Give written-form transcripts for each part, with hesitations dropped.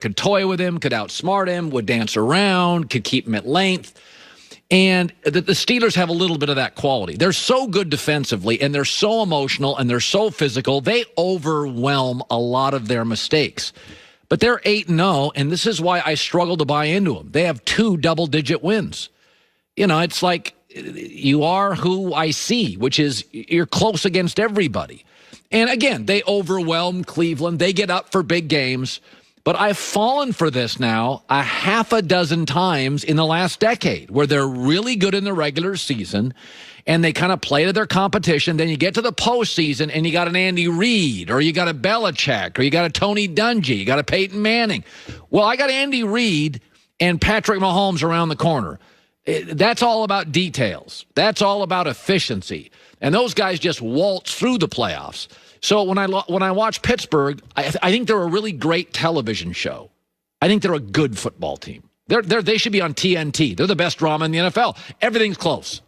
could toy with him, could outsmart him, would dance around, could keep him at length. And the Steelers have a little bit of that quality. They're so good defensively, and they're so emotional, and they're so physical. They overwhelm a lot of their mistakes. But they're 8-0, and this is why I struggle to buy into them. They have 2 double-digit wins. You know, it's like you are who I see, which is you're close against everybody. And again, they overwhelm Cleveland. They get up for big games. But I've fallen for this now a half a dozen times in the last decade where they're really good in the regular season and they kind of play to their competition. Then you get to the postseason and you got an Andy Reid or you got a Belichick or you got a Tony Dungy, you got a Peyton Manning. Well, I got Andy Reid and Patrick Mahomes around the corner. That's all about details. That's all about efficiency. And those guys just waltz through the playoffs. So when I watch Pittsburgh, I think they're a really great television show. I think they're a good football team. They should be on TNT. They're the best drama in the NFL. Everything's close.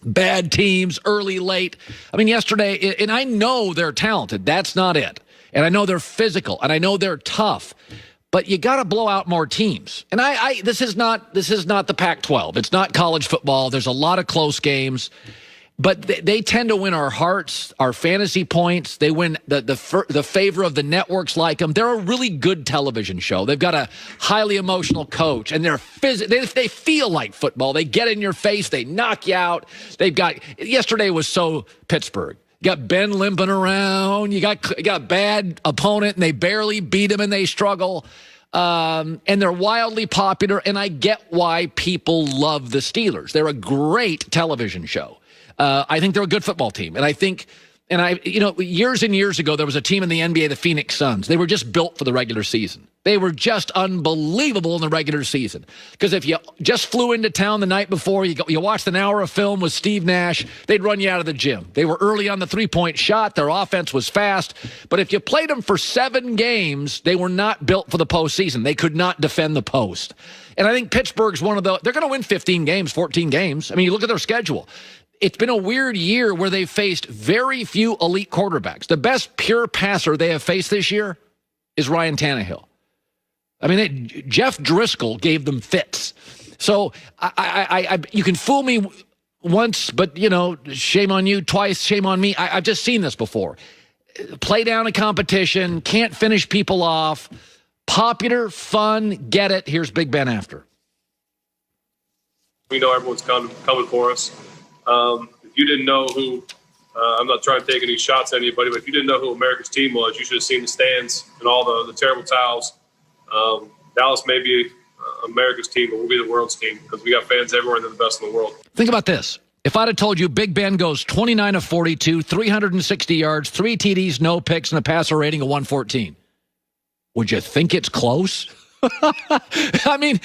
Bad teams, early, late. I mean, yesterday, and I know they're talented. That's not it. And I know they're physical, and I know they're tough. But you got to blow out more teams. And this is not the Pac-12. It's not college football. There's a lot of close games. But they tend to win our hearts, our fantasy points. They win the favor of the networks like them. They're a really good television show. They've got a highly emotional coach, and they feel like football. They get in your face. They knock you out. Yesterday was so Pittsburgh. You got Ben limping around. You got a bad opponent, and they barely beat him, and they struggle. And they're wildly popular, and I get why people love the Steelers. They're a great television show. I think they're a good football team. And I think, years and years ago, there was a team in the NBA, the Phoenix Suns. They were just built for the regular season. They were just unbelievable in the regular season. Because if you just flew into town the night before, you watched an hour of film with Steve Nash, they'd run you out of the gym. They were early on the three-point shot. Their offense was fast. But if you played them for 7 games, they were not built for the postseason. They could not defend the post. And I think Pittsburgh's one of those. They're going to win 15 games, 14 games. I mean, you look at their schedule. It's been a weird year where they've faced very few elite quarterbacks. The best pure passer they have faced this year is Ryan Tannehill. I mean, Jeff Driscoll gave them fits. So you can fool me once, but, shame on you. Twice, shame on me. I've just seen this before. Play down a competition, can't finish people off. Popular, fun, get it. Here's Big Ben after. We know everyone's coming for us. If you didn't know who, I'm not trying to take any shots at anybody, but if you didn't know who America's team was, you should have seen the stands and all the terrible towels. Dallas may be America's team, but we'll be the world's team because we got fans everywhere and they're the best in the world. Think about this. If I'd have told you Big Ben goes 29 of 42, 360 yards, 3 TDs, no picks, and a passer rating of 114, would you think it's close? I mean,